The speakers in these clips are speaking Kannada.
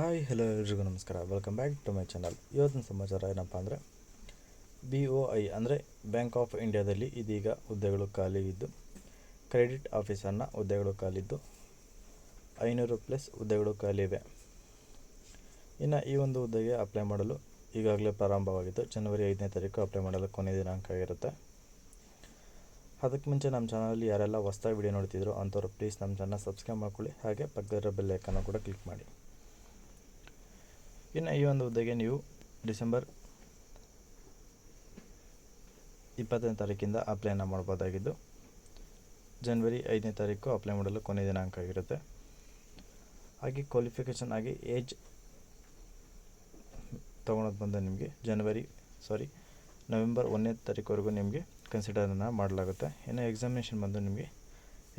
ಹಾಯ್ ಹಲೋ ಎಲ್ರಿಗೂ ನಮಸ್ಕಾರ. Welcome back to my channel. ಇವತ್ತಿನ ಸಮಾಚಾರ ಏನಪ್ಪ ಅಂದರೆ BOI ಅಂದರೆ ಬ್ಯಾಂಕ್ ಆಫ್ ಇಂಡಿಯಾದಲ್ಲಿ ಇದೀಗ ಹುದ್ದೆಗಳು ಖಾಲಿ ಇದ್ದು, ಕ್ರೆಡಿಟ್ ಆಫೀಸರ್ನ ಹುದ್ದೆಗಳು ಖಾಲಿದ್ದು 500+ ಹುದ್ದೆಗಳು ಖಾಲಿ ಇವೆ. ಇನ್ನು ಈ ಒಂದು ಹುದ್ದೆಗೆ ಅಪ್ಲೈ ಮಾಡಲು ಈಗಾಗಲೇ ಪ್ರಾರಂಭವಾಗಿದ್ದು, ಜನವರಿ 5ನೇ ತಾರೀಕು ಅಪ್ಲೈ ಮಾಡಲು ಕೊನೆಯ ದಿನಾಂಕ ಆಗಿರುತ್ತೆ. ಅದಕ್ಕೆ ಮುಂಚೆ ನಮ್ಮ ಚಾನಲಲ್ಲಿ ಯಾರೆಲ್ಲ ಹೊಸದಾಗಿ ವಿಡಿಯೋ ನೋಡ್ತಿದ್ರು ಅಂಥವ್ರು ಪ್ಲೀಸ್ ನಮ್ಮ ಚಾನಲ್ ಸಬ್ಸ್ಕ್ರೈಬ್ ಮಾಡ್ಕೊಳ್ಳಿ, ಹಾಗೆ ಪಕ್ಕದಲ್ಲಿರೋ ಬೆಲ್ ಐಕಾನ್ ಕೂಡ ಕ್ಲಿಕ್ ಮಾಡಿ. ಇನ್ನು ಈ ಒಂದು ಹುದ್ದೆಗೆ ನೀವು ಡಿಸೆಂಬರ್ 20ನೇ ತಾರೀಕಿಂದ ಅಪ್ಲೈನ ಮಾಡ್ಬೋದಾಗಿದ್ದು, ಜನವರಿ 5ನೇ ತಾರೀಕು ಅಪ್ಲೈ ಮಾಡಲು ಕೊನೆಯ ದಿನಾಂಕ ಆಗಿರುತ್ತೆ. ಹಾಗೆ ಕ್ವಾಲಿಫಿಕೇಷನ್ ಆಗಿ ಏಜ್ ತೊಗೊಳೋದು ಬಂದು ನಿಮಗೆ ನವೆಂಬರ್ 1ನೇ ತಾರೀಕುವರೆಗೂ ನಿಮಗೆ ಕನ್ಸಿಡರನ್ನು ಮಾಡಲಾಗುತ್ತೆ. ಇನ್ನು ಎಕ್ಸಾಮಿನೇಷನ್ ಬಂದು ನಿಮಗೆ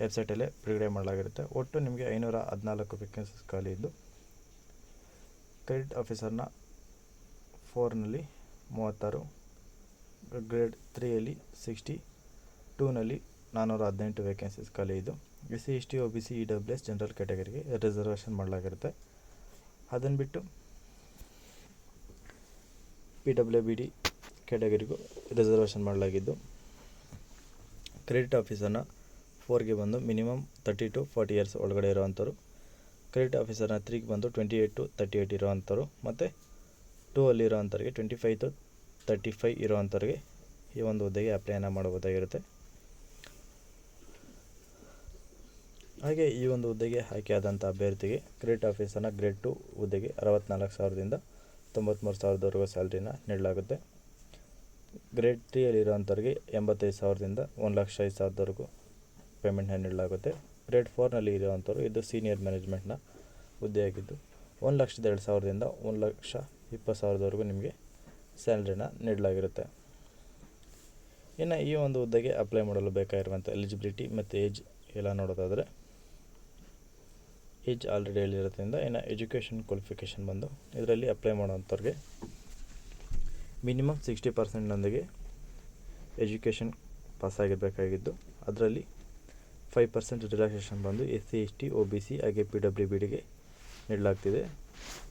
ವೆಬ್ಸೈಟಲ್ಲೇ ಬಿಡುಗಡೆ ಮಾಡಲಾಗಿರುತ್ತೆ. ಒಟ್ಟು ನಿಮಗೆ 514 ವೇಕೆನ್ಸೀಸ್ ಖಾಲಿ ಇದ್ದು, ಕ್ರೆಡಿಟ್ ಆಫೀಸರ್ನ 4ನಲ್ಲಿ 36, ಗ್ರೇಡ್ 3ಯಲ್ಲಿ 60, 2ನಲ್ಲಿ 418 ವೇಕೆನ್ಸೀಸ್ ಖಾಲಿ ಇದ್ದು, SC ST OBC EWS general ಕ್ಯಾಟಗರಿಗೆ ರಿಸರ್ವೇಷನ್ ಮಾಡಲಾಗಿರುತ್ತೆ. ಅದನ್ನು ಬಿಟ್ಟು PWBD ಕ್ಯಾಟಗರಿಗೂ ರಿಸರ್ವೇಷನ್ ಮಾಡಲಾಗಿದ್ದು, ಕ್ರೆಡಿಟ್ ಆಫೀಸರ್ನ 4ಗೆ ಬಂದು ಮಿನಿಮಮ್ 30 to 40 ಇಯರ್ಸ್ ಒಳಗಡೆ ಇರೋವಂಥವ್ರು, ಕ್ರೆಡಿಟ್ ಆಫೀಸರ್ನ 3ಗೆ ಬಂದು 28 to 38 ಇರೋವಂಥವ್ರು, ಮತ್ತು 2 ಅಲ್ಲಿರೋವಂಥವ್ರಿಗೆ 25 to 35 ಇರೋವಂಥವ್ರಿಗೆ ಈ ಒಂದು ಹುದ್ದೆಗೆ ಅಪ್ಲೈನ ಮಾಡಬಹುದಾಗಿರುತ್ತೆ. ಹಾಗೆ ಈ ಒಂದು ಹುದ್ದೆಗೆ ಆಯ್ಕೆಯಾದಂಥ ಅಭ್ಯರ್ಥಿಗೆ ಕ್ರೆಡಿಟ್ ಆಫೀಸರ್ನ ಗ್ರೇಡ್ 2 ಹುದ್ದೆಗೆ 64,000ದಿಂದ 93,000ವರೆಗೂ ಸ್ಯಾಲ್ರಿನ ನೀಡಲಾಗುತ್ತೆ. ಗ್ರೇಡ್ 3ಯಲ್ಲಿರೋವಂಥವ್ರಿಗೆ 85,000ದಿಂದ 1,05,000ವರೆಗೂ ಪೇಮೆಂಟ್ನ ನೀಡಲಾಗುತ್ತೆ. ಗ್ರೇಡ್ 4ನಲ್ಲಿ ಇರುವಂಥವ್ರು, ಇದು ಸೀನಿಯರ್ ಮ್ಯಾನೇಜ್ಮೆಂಟ್ನ ಹುದ್ದೆಯಾಗಿದ್ದು, 1,02,000ದಿಂದ 1,20,000ವರೆಗೂ ನಿಮಗೆ ಸ್ಯಾಲ್ರಿನ ನೀಡಲಾಗಿರುತ್ತೆ. ಇನ್ನು ಈ ಒಂದು ಹುದ್ದೆಗೆ ಅಪ್ಲೈ ಮಾಡಲು ಬೇಕಾಗಿರುವಂಥ ಎಲಿಜಿಬಿಲಿಟಿ ಮತ್ತು ಏಜ್ ಎಲ್ಲ ನೋಡೋದಾದರೆ, ಏಜ್ ಆಲ್ರೆಡಿ ಹೇಳಿರೋದ್ರಿಂದ ಇನ್ನು ಎಜುಕೇಷನ್ ಕ್ವಾಲಿಫಿಕೇಷನ್ ಬಂದು ಇದರಲ್ಲಿ ಅಪ್ಲೈ ಮಾಡೋವಂಥವ್ರಿಗೆ ಮಿನಿಮಮ್ 60%ನೊಂದಿಗೆ ಎಜುಕೇಷನ್ ಪಾಸಾಗಿರಬೇಕಾಗಿದ್ದು, ಅದರಲ್ಲಿ 5% ರಿಲ್ಯಾಕ್ಸೇಷನ್ ಬಂದು SC ST OBC ಹಾಗೆ PWBDಗೆ ನೀಡಲಾಗ್ತಿದೆ.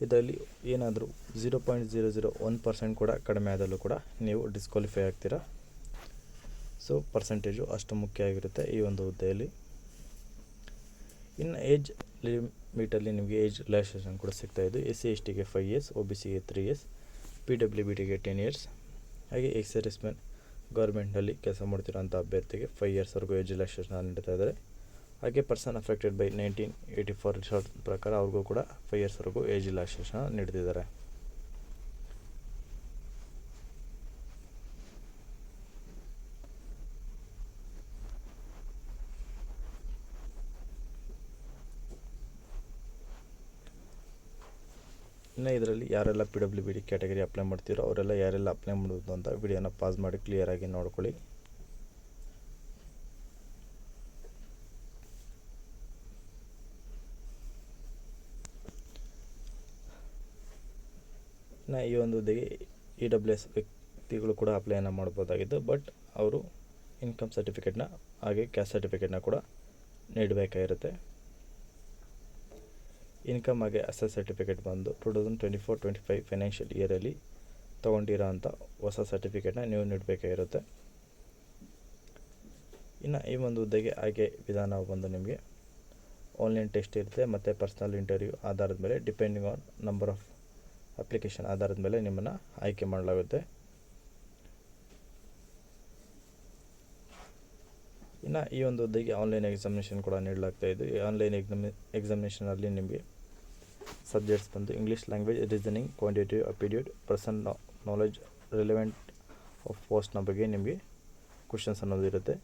ಇದರಲ್ಲಿ ಏನಾದರೂ 0.001% ಕೂಡ ಕಡಿಮೆ ಆದಲ್ಲೂ ಕೂಡ ನೀವು ಡಿಸ್ಕ್ವಾಲಿಫೈ ಆಗ್ತೀರಾ. ಸೊ ಪರ್ಸೆಂಟೇಜು ಅಷ್ಟು ಮುಖ್ಯ ಆಗಿರುತ್ತೆ ಈ ಒಂದು ಹುದ್ದೆಯಲ್ಲಿ. ಇನ್ನು ಏಜ್ ಲಿಮಿಟಲ್ಲಿ ನಿಮಗೆ ಏಜ್ ರಿಲ್ಯಾಕ್ಸೇಷನ್ ಕೂಡ ಸಿಗ್ತಾಯಿದ್ದು, SC STಗೆ 5 years, OBCಗೆ 3 years, PWBDಗೆ 10 years, ಹಾಗೆ ಎಕ್ಸ್ ಮ್ಯಾನ್ ಗೌರ್ಮೆಂಟ್ನಲ್ಲಿ ಕೆಲಸ ಮಾಡ್ತಿರೋಂಥ ಅಭ್ಯರ್ಥಿಗೆ 5 yearsವರೆಗೂ ಏಜ್ ರಿಲ್ಯಾಕ್ಸೇಷನ್ ನೀಡ್ತಾ ಇದ್ದಾರೆ. ಹಾಗೆ ಪರ್ಸನ್ ಅಫೆಕ್ಟೆಡ್ ಬೈ 1984 ರಿಸಾರ್ಟ್ ಪ್ರಕಾರ ಅವ್ರಿಗೂ ಕೂಡ 5 yearsವರೆಗೂ ಏಜ್ ರಿಲ್ಯಾಕ್ಸೇಷನ್ ನೀಡ್ತಿದ್ದಾರೆ. ಇನ್ನು ಇದರಲ್ಲಿ ಯಾರೆಲ್ಲ PWBD ಕ್ಯಾಟಗರಿ ಅಪ್ಲೈ ಮಾಡ್ತೀರೋ ಅವರೆಲ್ಲ ಯಾರೆಲ್ಲ ಅಪ್ಲೈ ಮಾಡೋದು ಅಂತ ವಿಡಿಯೋನ ಪಾಸ್ ಮಾಡಿ ಕ್ಲಿಯರಾಗಿ ನೋಡ್ಕೊಳ್ಳಿ. ಇನ್ನು ಈ ಒಂದು ಹುದ್ದೆಗೆ EWS ವ್ಯಕ್ತಿಗಳು ಕೂಡ ಅಪ್ಲೈನ ಮಾಡ್ಬೋದಾಗಿದ್ದು, ಬಟ್ ಅವರು ಇನ್ಕಮ್ ಸರ್ಟಿಫಿಕೇಟ್ನ ಹಾಗೆ ಕ್ಯಾಸ್ಟ್ ಸರ್ಟಿಫಿಕೇಟ್ನ ಕೂಡ ನೀಡಬೇಕಾಗಿರುತ್ತೆ. ಇನ್ಕಮ್ ಹಾಗೆ ಅಸೆಸ್ ಸರ್ಟಿಫಿಕೇಟ್ ಬಂದು 2024-25 ಫೈನಾನ್ಷಿಯಲ್ ಇಯರಲ್ಲಿ ತೊಗೊಂಡಿರೋ ಅಂಥ ಹೊಸ ಸರ್ಟಿಫಿಕೇಟ್ನ ನೀವು ನೀಡಬೇಕಾಗಿರುತ್ತೆ. ಇನ್ನು ಈ ಒಂದು ಹುದ್ದೆಗೆ ಆಯ್ಕೆ ವಿಧಾನ ಬಂದು ನಿಮಗೆ ಆನ್ಲೈನ್ ಟೆಸ್ಟ್ ಇರುತ್ತೆ ಮತ್ತು ಪರ್ಸ್ನಲ್ ಇಂಟರ್ವ್ಯೂ ಆಧಾರದ ಮೇಲೆ depending on number of application ಆಧಾರದ ಮೇಲೆ ನಿಮ್ಮನ್ನು ಆಯ್ಕೆ ಮಾಡಲಾಗುತ್ತೆ. ಇನ್ನು ಈ ಒಂದು ಹುದ್ದೆಗೆ ಆನ್ಲೈನ್ ಎಕ್ಸಾಮಿನೇಷನ್ ಕೂಡ ನೀಡಲಾಗ್ತಾಯಿದ್ದು, ಈ ಆನ್ಲೈನ್ ಎಕ್ಸಾಮಿನೇಷನಲ್ಲಿ ನಿಮಗೆ ಸಬ್ಜೆಕ್ಟ್ಸ್ ಬಂದು English language, reasoning, quantitative aptitude, person knowledge, relevant of ಪೋಸ್ಟ್ನ ಬಗ್ಗೆ ನಿಮಗೆ ಕ್ವಶನ್ಸ್ ಅನ್ನೋದು ಇರುತ್ತೆ.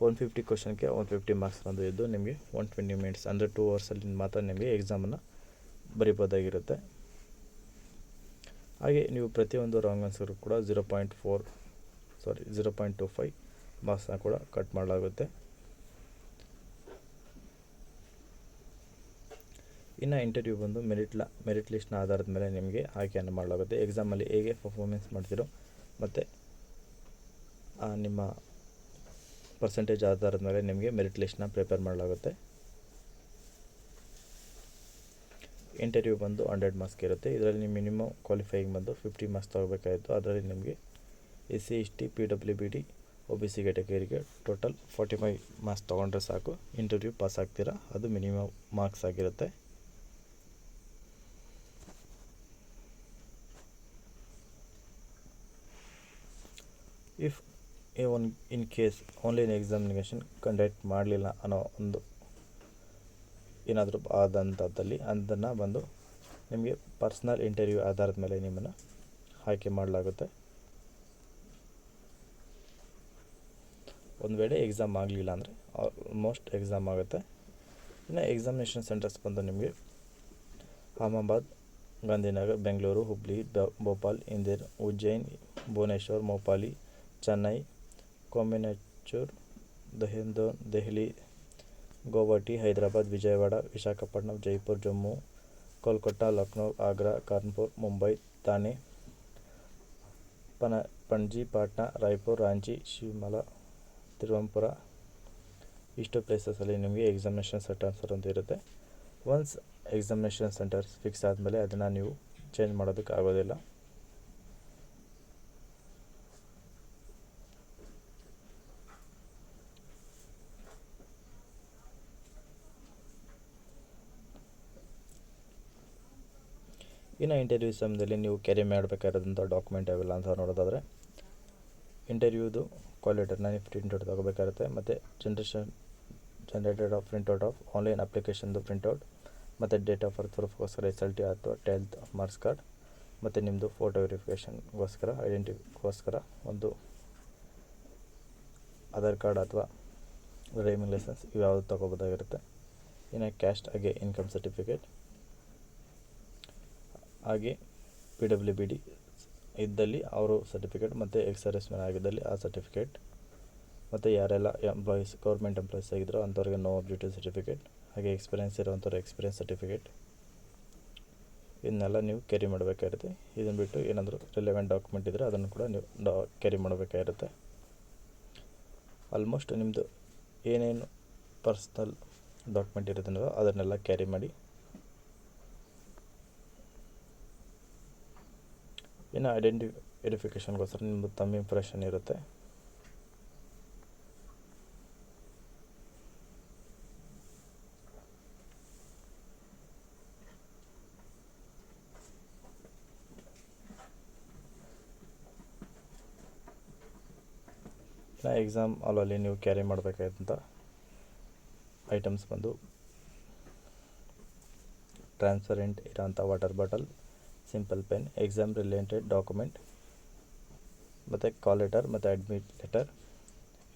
150 ಕ್ವಶನ್ಗೆ 150 ಮಾರ್ಕ್ಸ್ ಅನ್ನೋದು ಇದ್ದು, ನಿಮಗೆ 120 ಮಿನಿಟ್ಸ್ ಅಂದರೆ 2 ಅವರ್ಸಲ್ಲಿ ಮಾತ್ರ ನಿಮಗೆ ಎಕ್ಸಾಮನ್ನು ಬರೀಬೋದಾಗಿರುತ್ತೆ. ಹಾಗೆ ನೀವು ಪ್ರತಿಯೊಂದು ರಾಂಗ್ ಆನ್ಸರ್ ಕೂಡ 0.25 ಮಾರ್ಕ್ಸ್ನ ಕೂಡ ಕಟ್ ಮಾಡಲಾಗುತ್ತೆ. ಇನ್ನು ಇಂಟರ್ವ್ಯೂ ಬಂದು ಮೆರಿಟ್ ಲಿಸ್ಟ್ನ ಆಧಾರದ ಮೇಲೆ ನಿಮಗೆ ಆಯ್ಕೆಯನ್ನು ಮಾಡಲಾಗುತ್ತೆ. ಎಕ್ಸಾಮಲ್ಲಿ ಹೇಗೆ ಪರ್ಫಾರ್ಮೆನ್ಸ್ ಮಾಡ್ತೀರೋ ಮತ್ತು ನಿಮ್ಮ ಪರ್ಸೆಂಟೇಜ್ ಆಧಾರದ ಮೇಲೆ ನಿಮಗೆ ಮೆರಿಟ್ ಲಿಸ್ಟ್ನ ಪ್ರಿಪೇರ್ ಮಾಡಲಾಗುತ್ತೆ. ಇಂಟರ್ವ್ಯೂ ಬಂದು 100 ಮಾರ್ಕ್ಸ್ಗೆ ಇರುತ್ತೆ. ಇದರಲ್ಲಿ ನೀವು ಮಿನಿಮಮ್ ಕ್ವಾಲಿಫೈಯಿಂಗ್ ಬಂದು 50 ಮಾರ್ಕ್ಸ್ ತೊಗೋಬೇಕಾಯಿತು. ಅದರಲ್ಲಿ ನಿಮಗೆ SC ST PWBD OBC ಕ್ಯಾಟಗರಿಗೆ ಟೋಟಲ್ 45 ಮಾರ್ಕ್ಸ್ ತೊಗೊಂಡ್ರೆ ಸಾಕು, ಇಂಟರ್ವ್ಯೂ ಪಾಸ್ ಆಗ್ತೀರಾ. ಅದು ಮಿನಿಮಮ್ ಮಾರ್ಕ್ಸ್ ಆಗಿರುತ್ತೆ. If in case online examination conduct ಮಾಡಲಿಲ್ಲ ಅನ್ನೋ ಒಂದು ಏನಾದರೂ ಆದಂಥದ್ದಲ್ಲಿ ಅದನ್ನು ಬಂದು ನಿಮಗೆ ಪರ್ಸ್ನಲ್ ಇಂಟರ್ವ್ಯೂ ಆಧಾರದ ಮೇಲೆ ನಿಮ್ಮನ್ನು ಆಯ್ಕೆ ಮಾಡಲಾಗುತ್ತೆ. ಒಂದು ವೇಳೆ ಎಕ್ಸಾಮ್ ಆಗಲಿಲ್ಲ ಅಂದರೆ ಆಲ್ಮೋಸ್ಟ್ ಎಕ್ಸಾಮ್ ಆಗುತ್ತೆ. ಇನ್ನು ಎಕ್ಸಾಮಿನೇಷನ್ ಸೆಂಟರ್ಸ್ ಬಂದು ನಿಮಗೆ ಅಹಮದಾಬಾದ್, ಗಾಂಧಿನಗರ್, ಬೆಂಗಳೂರು, ಹುಬ್ಳಿ, ಭೋಪಾಲ್, ಇಂದೋರ್, ಉಜ್ಜೈನ್, ಭುವನೇಶ್ವರ್, ಮೋಪಾಲಿ, ಚೆನ್ನೈ, ಕೊಯಂಬತ್ತೂರು, ದೆಹಲಿ, ಗುವಾಹಟಿ, ಹೈದರಾಬಾದ್, ವಿಜಯವಾಡ, ವಿಶಾಖಪಟ್ಟಣಂ, ಜೈಪುರ್, ಜಮ್ಮು, ಕೋಲ್ಕತ್ತಾ, ಲಕ್ನೋ, ಆಗ್ರಾ, ಕಾನ್ಪುರ್, ಮುಂಬೈ, ಥಾನೆ, ಪಣಜಿ, ಪಾಟ್ನಾ, ರಾಯ್ಪುರ್, ರಾಂಚಿ, ಶಿವಮೊಗ್ಗ, ತಿರುವನಂತಪುರ, ಇಷ್ಟು ಪ್ಲೇಸಸಲ್ಲಿ ನಿಮಗೆ ಎಕ್ಸಾಮಿನೇಷನ್ ಸೆಂಟರ್ಸ್ ಅಂತ ಇರುತ್ತೆ. ಒನ್ಸ್ ಎಕ್ಸಾಮಿನೇಷನ್ ಸೆಂಟರ್ಸ್ ಫಿಕ್ಸ್ ಆದಮೇಲೆ ಅದನ್ನು ನೀವು ಚೇಂಜ್ ಮಾಡೋದಕ್ಕೆ ಆಗೋದಿಲ್ಲ. ಇನ್ನು ಇಂಟರ್ವ್ಯೂ ಸಮಯದಲ್ಲಿ ನೀವು ಕ್ಯಾರಿ ಮಾಡಬೇಕಾಗಿರೋದಂಥ ಡಾಕ್ಯುಮೆಂಟ್ ಯಾವೆಲ್ಲ ಅಂತ ನೋಡೋದಾದರೆ, ಇಂಟರ್ವ್ಯೂದು ಕಾಲ್ ಲೆಟರ್ನ ನೀವು ಪ್ರಿಂಟೌಟ್ ತೊಗೋಬೇಕಾಗುತ್ತೆ. ಮತ್ತು ಜನರೇಟೆಡ್ ಪ್ರಿಂಟೌಟ್ ಆಫ್ ಆನ್ಲೈನ್ ಅಪ್ಲಿಕೇಶನ್ದು ಪ್ರಿಂಟೌಟ್, ಮತ್ತು ಡೇಟ್ ಆಫ್ ಬರ್ತ್ ಪ್ರೂಫ್ಗೋಸ್ಕರ SLT ಅಥವಾ 10th ಮಾರ್ಕ್ಸ್ ಕಾರ್ಡ್, ಮತ್ತು ನಿಮ್ಮದು ಫೋಟೋ ವೆರಿಫಿಕೇಷನ್ಗೋಸ್ಕರ ಐಡೆಂಟಿಟಿಗೋಸ್ಕರ ಒಂದು ಆಧಾರ್ ಕಾರ್ಡ್ ಅಥವಾ ಡ್ರೈವಿಂಗ್ ಲೈಸೆನ್ಸ್ ಇವು ಯಾವುದು ತೊಗೋಬೋದಾಗಿರುತ್ತೆ. ಇನ್ನು ಕ್ಯಾಸ್ಟ್ ಹಾಗೆ ಇನ್ಕಮ್ ಸರ್ಟಿಫಿಕೇಟ್, ಹಾಗೆ PWBD ಇದ್ದಲ್ಲಿ ಅವರು ಸರ್ಟಿಫಿಕೇಟ್, ಮತ್ತು ಎಕ್ಸ್-ಸರ್ವಿಸ್ ಮ್ಯಾನ್ ಆಗಿದ್ದಲ್ಲಿ ಆ ಸರ್ಟಿಫಿಕೇಟ್, ಮತ್ತು ಯಾರೆಲ್ಲ ಎಂಪ್ಲಾಯೀಸ್ ಗೌರ್ಮೆಂಟ್ ಎಂಪ್ಲಾಯೀಸ್ ಆಗಿದ್ರೋ ಅಂಥವ್ರಿಗೆ ನೋ ಡ್ಯೂಟಿ ಸರ್ಟಿಫಿಕೇಟ್, ಹಾಗೆ ಎಕ್ಸ್ಪೀರಿಯೆನ್ಸ್ ಇರೋವಂಥವ್ರು ಎಕ್ಸ್ಪೀರಿಯೆನ್ಸ್ ಸರ್ಟಿಫಿಕೇಟ್, ಇದನ್ನೆಲ್ಲ ನೀವು ಕ್ಯಾರಿ ಮಾಡಬೇಕಾಗಿರುತ್ತೆ. ಇದನ್ನು ಬಿಟ್ಟು ಏನಾದರೂ ರಿಲೆವೆಂಟ್ ಡಾಕ್ಯುಮೆಂಟ್ ಇದ್ದರೆ ಅದನ್ನು ಕೂಡ ನೀವು ಕ್ಯಾರಿ ಮಾಡಬೇಕಾಗಿರುತ್ತೆ. ಆಲ್ಮೋಸ್ಟ್ ನಿಮ್ಮದು ಏನೇನು ಪರ್ಸ್ನಲ್ ಡಾಕ್ಯುಮೆಂಟ್ ಇರೋದನ್ನೋ ಅದನ್ನೆಲ್ಲ ಕ್ಯಾರಿ ಮಾಡಿ. ಇನ್ನು ವೆರಿಫಿಕೇಷನ್ಗೋಸ್ಕರ ನಿಮ್ಮದು ತಮ್ಮ ಇಂಪ್ರೆಷನ್ ಇರುತ್ತೆ. ಇನ್ನು ಎಕ್ಸಾಮ್ ಹಾಲಲ್ಲಿ ನೀವು ಕ್ಯಾರಿ ಮಾಡಬೇಕಾದಂಥ ಐಟಮ್ಸ್ ಬಂದು ಟ್ರಾನ್ಸ್ಪರೆಂಟ್ ಇರೋಂಥ water bottle, simple pen, exam related document, ಮತ್ತು ಕಾಲ್ ಲೆಟರ್ ಮತ್ತು admit letter.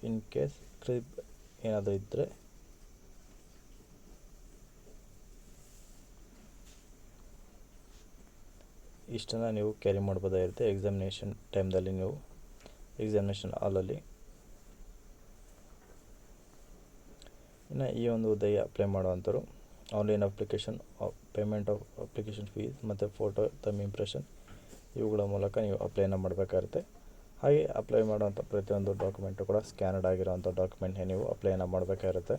In case trip ಏನಾದರೂ ಇದ್ದರೆ ಇಷ್ಟನ್ನು ನೀವು ಕ್ಯಾರಿ ಮಾಡ್ಬೋದಾಗಿರುತ್ತೆ ಎಕ್ಸಾಮಿನೇಷನ್ ಟೈಮ್ದಲ್ಲಿ. ನೀವು ಎಕ್ಸಾಮಿನೇಷನ್ ಹಾಲಲ್ಲಿ ಇನ್ನು ಈ ಒಂದು ಹುದ್ದೆಗೆ ಅಪ್ಲೈ ಮಾಡುವಂಥವ್ರು online application, payment of application fees ಮತ್ತು ಫೋಟೋ, ತಮ್ಮ ಇಂಪ್ರೆಷನ್ ಇವುಗಳ ಮೂಲಕ ನೀವು ಅಪ್ಲೈನ ಮಾಡಬೇಕಾಗುತ್ತೆ. ಹಾಗೆ ಅಪ್ಲೈ ಮಾಡುವಂಥ ಪ್ರತಿಯೊಂದು ಡಾಕ್ಯುಮೆಂಟು ಕೂಡ ಸ್ಕ್ಯಾನಡ್ ಆಗಿರೋವಂಥ ಡಾಕ್ಯುಮೆಂಟ್ನೇ ನೀವು ಅಪ್ಲೈನ ಮಾಡಬೇಕಾಗಿರುತ್ತೆ.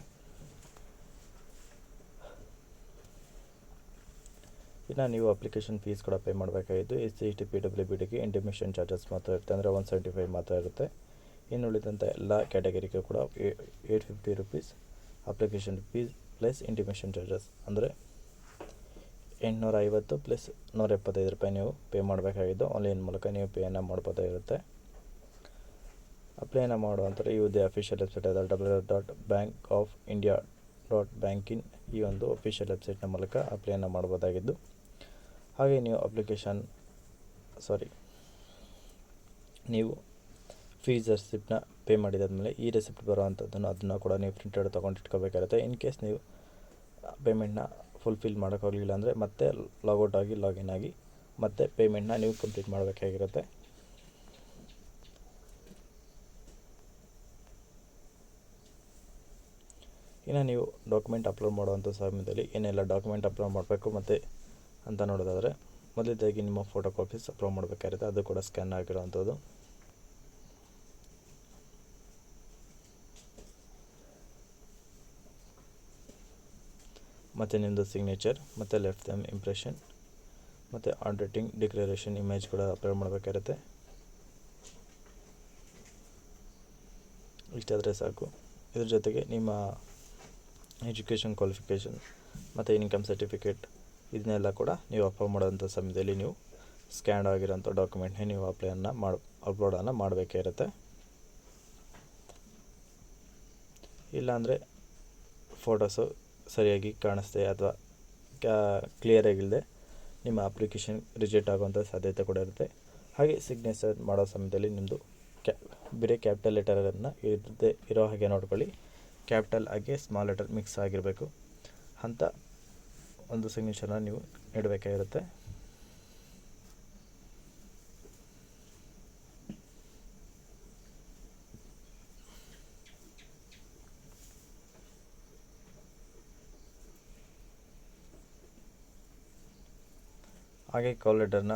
ಇನ್ನು ನೀವು ಅಪ್ಲಿಕೇಶನ್ ಫೀಸ್ ಕೂಡ ಪೇ ಮಾಡಬೇಕಾಗಿದ್ದು SC ST PWBDಗೆ ಇಂಟಿಮೇಷನ್ ಚಾರ್ಜಸ್ ಮಾತ್ರ ಇರುತ್ತೆ, ಅಂದರೆ 175 ಮಾತ್ರ ಇರುತ್ತೆ. ಇನ್ನು ಉಳಿದಂಥ ಎಲ್ಲ ಕ್ಯಾಟಗರಿಗೆ ಕೂಡ 850 rupees application fees plus intimation charges, ಅಂದರೆ 850 ಪ್ಲಸ್ 175 ರೂಪಾಯಿ ನೀವು ಪೇ ಮಾಡಬೇಕಾಗಿದ್ದು ಆನ್ಲೈನ್ ಮೂಲಕ ನೀವು ಪೇಯನ್ನು ಮಾಡ್ಬೋದಾಗಿರುತ್ತೆ. ಅಪ್ಲೈನ ಮಾಡುವಂಥದ್ದು ಈ ಹುದ್ದೆ ಅಫಿಷಿಯಲ್ ವೆಬ್ಸೈಟ್ ಆದ www.bankofindia.bankin ಈ ಒಂದು ಅಫಿಷಿಯಲ್ ವೆಬ್ಸೈಟ್ನ ಮೂಲಕ ಅಪ್ಲೈನ ಮಾಡ್ಬೋದಾಗಿದ್ದು, ಹಾಗೆ ನೀವು ನೀವು ಫೀಸ್ ರೆಸಿಪ್ಟನ್ನ ಪೇ ಮಾಡಿದಾದ್ಮೇಲೆ ಈ ರೆಸಿಪ್ಟ್ ಬರೋವಂಥದ್ದನ್ನು ಅದನ್ನು ಕೂಡ ನೀವು ಪ್ರಿಂಟೆಡ್ ತೊಗೊಂಡು ಇಟ್ಕೋಬೇಕಾಗುತ್ತೆ. ಇನ್ ಕೇಸ್ ನೀವು ಪೇಮೆಂಟ್ನ ಫುಲ್ಫಿಲ್ ಮಾಡೋಕ್ಕಾಗಲಿಲ್ಲ ಅಂದರೆ ಮತ್ತೆ ಲಾಗೌಟ್ ಆಗಿ ಲಾಗಿನ್ ಆಗಿ ಮತ್ತೆ ಪೇಮೆಂಟ್ನ ನೀವು ಕಂಪ್ಲೀಟ್ ಮಾಡಬೇಕಾಗಿರುತ್ತೆ. ಇನ್ನು ನೀವು ಡಾಕ್ಯುಮೆಂಟ್ ಅಪ್ಲೋಡ್ ಮಾಡುವಂಥ ಸಮಯದಲ್ಲಿ ಏನೆಲ್ಲ ಡಾಕ್ಯುಮೆಂಟ್ ಅಪ್ಲೋಡ್ ಮಾಡಬೇಕು ಮತ್ತು ಅಂತ ನೋಡೋದಾದರೆ, ಮೊದಲನೇದಾಗಿ ನಿಮ್ಮ ಫೋಟೋ ಕಾಪೀಸ್ ಅಪ್ಲೋಡ್ ಮಾಡಬೇಕಾಗಿರುತ್ತೆ, ಅದು ಕೂಡ ಸ್ಕ್ಯಾನ್ ಆಗಿರೋವಂಥದ್ದು. ಮತ್ತು ನಿಮ್ಮದು ಸಿಗ್ನೇಚರ್ ಮತ್ತು ಲೆಫ್ಟ್ ಥಂಬ್ ಇಂಪ್ರೆಷನ್ ಮತ್ತು ಆನ್ ರೈಟಿಂಗ್ ಡಿಕ್ಲರೇಷನ್ ಇಮೇಜ್ ಕೂಡ ಅಪ್ಲೋಡ್ ಮಾಡಬೇಕಾಗಿರುತ್ತೆ. ಇಷ್ಟಾದರೆ ಸಾಕು. ಇದ್ರ ಜೊತೆಗೆ ನಿಮ್ಮ ಎಜುಕೇಷನ್ ಕ್ವಾಲಿಫಿಕೇಷನ್ ಮತ್ತು ಇನ್ಕಮ್ ಸರ್ಟಿಫಿಕೇಟ್ ಇದನ್ನೆಲ್ಲ ಕೂಡ ನೀವು ಅಪ್ಲೋಡ್ ಮಾಡೋಂಥ ಸಮಯದಲ್ಲಿ ನೀವು ಸ್ಕ್ಯಾನ್ ಆಗಿರೋಂಥ ಡಾಕ್ಯುಮೆಂಟ್ನೇ ನೀವು ಅಪ್ಲೋಡನ್ನು ಮಾಡಬೇಕೇ ಇರುತ್ತೆ. ಇಲ್ಲಾಂದರೆ ಫೋಟೋಸು ಸರಿಯಾಗಿ ಕಾಣಿಸ್ದೆ ಅಥವಾ ಕ್ಲಿಯರಾಗಿಲ್ಲದೆ ನಿಮ್ಮ ಅಪ್ಲಿಕೇಶನ್ ರಿಜೆಕ್ಟ್ ಆಗುವಂಥ ಸಾಧ್ಯತೆ ಕೂಡ ಇರುತ್ತೆ. ಹಾಗೆ ಸಿಗ್ನೇಚರ್ ಮಾಡೋ ಸಮಯದಲ್ಲಿ ನಿಮ್ಮದು ಬೇರೆ ಕ್ಯಾಪಿಟಲ್ ಲೆಟರನ್ನು ಇರೋ ಹಾಗೆ ನೋಡ್ಕೊಳ್ಳಿ. ಕ್ಯಾಪಿಟಲ್ ಹಾಗೆ ಸ್ಮಾಲ್ ಲೆಟರ್ ಮಿಕ್ಸ್ ಆಗಿರಬೇಕು ಅಂತ ಒಂದು ಸಿಗ್ನೇಚರ್ನ ನೀವು ನೀಡಬೇಕಾಗಿರುತ್ತೆ. ಹಾಗೆ ಕಾಲ್ ಲೆಟರ್ನ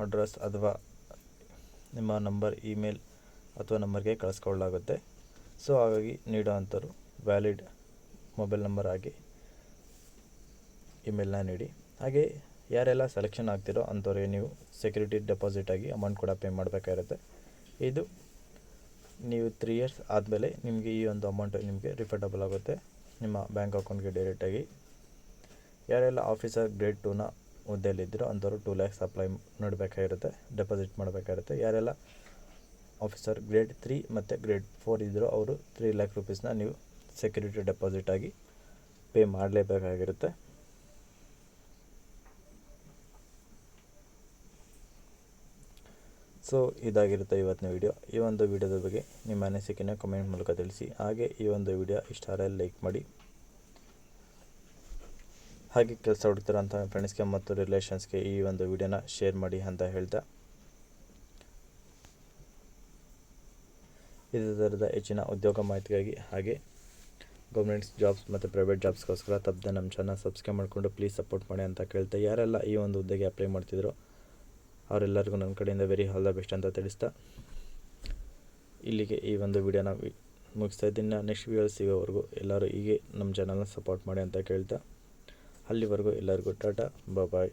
ಅಡ್ರೆಸ್ ಅಥವಾ ನಿಮ್ಮ ನಂಬರ್, ಇಮೇಲ್ ಅಥವಾ ನಂಬರ್ಗೆ ಕಳಿಸ್ಕೊಳ್ಳಲಾಗುತ್ತೆ. ಸೊ ಹಾಗಾಗಿ ನೀಡೋವಂಥವ್ರು ವ್ಯಾಲಿಡ್ ಮೊಬೈಲ್ ನಂಬರ್ ಆಗಿ ಇಮೇಲ್ನ ನೀಡಿ. ಹಾಗೆ ಯಾರೆಲ್ಲ ಸೆಲೆಕ್ಷನ್ ಆಗ್ತಿರೋ ಅಂಥವ್ರಿಗೆ ನೀವು ಸೆಕ್ಯೂರಿಟಿ ಡೆಪಾಸಿಟ್ ಆಗಿ ಅಮೌಂಟ್ ಕೂಡ ಪೇ ಮಾಡಬೇಕಾಗಿರುತ್ತೆ. ಇದು ನೀವು 3 years ಆದಮೇಲೆ ನಿಮಗೆ ಈ ಒಂದು ಅಮೌಂಟು ನಿಮಗೆ ರಿಫಂಡಬಲ್ ಆಗುತ್ತೆ ನಿಮ್ಮ ಬ್ಯಾಂಕ್ ಅಕೌಂಟ್ಗೆ ಡೈರೆಕ್ಟಾಗಿ. ಯಾರೆಲ್ಲ ಆಫೀಸರ್ ಗ್ರೇಡ್ 2ನ ಹುದ್ದೆಯಲ್ಲಿದ್ದರೂ ಅಂಥವ್ರು 2 lakhs ಅಪ್ಲೈ ಮಾಡಬೇಕಾಗಿರುತ್ತೆ, ಡೆಪಾಸಿಟ್ ಮಾಡಬೇಕಾಗಿರುತ್ತೆ. ಯಾರೆಲ್ಲ ಆಫೀಸರ್ ಗ್ರೇಡ್ 3 ಮತ್ತು ಗ್ರೇಡ್ 4 ಇದ್ದರೂ ಅವರು 3 lakh rupeesನ ನೀವು ಸೆಕ್ಯೂರಿಟಿ ಡೆಪಾಸಿಟ್ ಆಗಿ ಪೇ ಮಾಡಲೇಬೇಕಾಗಿರುತ್ತೆ. ಸೊ ಇದಾಗಿರುತ್ತೆ ಇವತ್ತಿನ ವಿಡಿಯೋ. ಈ ಒಂದು ವಿಡಿಯೋದ ಬಗ್ಗೆ ನಿಮ್ಮ ಅನಿಸಿಕೆನ ಕಮೆಂಟ್ ಮೂಲಕ ತಿಳಿಸಿ. ಹಾಗೆ ಈ ಒಂದು ವಿಡಿಯೋ ಇಷ್ಟ ಆದರೆ ಲೈಕ್ ಮಾಡಿ. ಹಾಗೆ ಕೆಲಸ ಹುಡುಕ್ತಿರೋಂಥ ಫ್ರೆಂಡ್ಸ್ಗೆ ಮತ್ತು ರಿಲೇಷನ್ಸ್ಗೆ ಈ ಒಂದು ವಿಡಿಯೋನ ಶೇರ್ ಮಾಡಿ ಅಂತ ಹೇಳ್ತಾ, ಇದೇ ಥರದ ಹೆಚ್ಚಿನ ಉದ್ಯೋಗ ಮಾಹಿತಿಗಾಗಿ ಹಾಗೆ ಗೌರ್ಮೆಂಟ್ಸ್ ಜಾಬ್ಸ್ ಮತ್ತು ಪ್ರೈವೇಟ್ ಜಾಬ್ಸ್ಗೋಸ್ಕರ ತಪ್ಪದೆ ನಮ್ಮ ಚಾನಲ್ ಸಬ್ಸ್ಕ್ರೈಬ್ ಮಾಡಿಕೊಂಡು ಪ್ಲೀಸ್ ಸಪೋರ್ಟ್ ಮಾಡಿ ಅಂತ ಕೇಳ್ತಾ, ಯಾರೆಲ್ಲ ಈ ಒಂದು ಹುದ್ದೆಗೆ ಅಪ್ಲೈ ಮಾಡ್ತಿದ್ರು ಅವರೆಲ್ಲರಿಗೂ ನನ್ನ ಕಡೆಯಿಂದ ವೆರಿ ಆಲ್ ದ ಬೆಸ್ಟ್ ಅಂತ ತಿಳಿಸ್ತಾ ಇಲ್ಲಿಗೆ ಈ ಒಂದು ವಿಡಿಯೋನ ಮುಗಿಸ್ತಾ ಇದ್ದೀನಿ. ನೆಕ್ಸ್ಟ್ ವಿಡಿಯೋ ಸಿಗೋವರೆಗೂ ಎಲ್ಲರೂ ಹೀಗೆ ನಮ್ಮ ಚಾನಲ್ನ ಸಪೋರ್ಟ್ ಮಾಡಿ ಅಂತ ಕೇಳ್ತಾ, ಅಲ್ಲಿವರೆಗೂ ಎಲ್ಲರಿಗೂ ಟಾಟಾ ಬಾಯ್.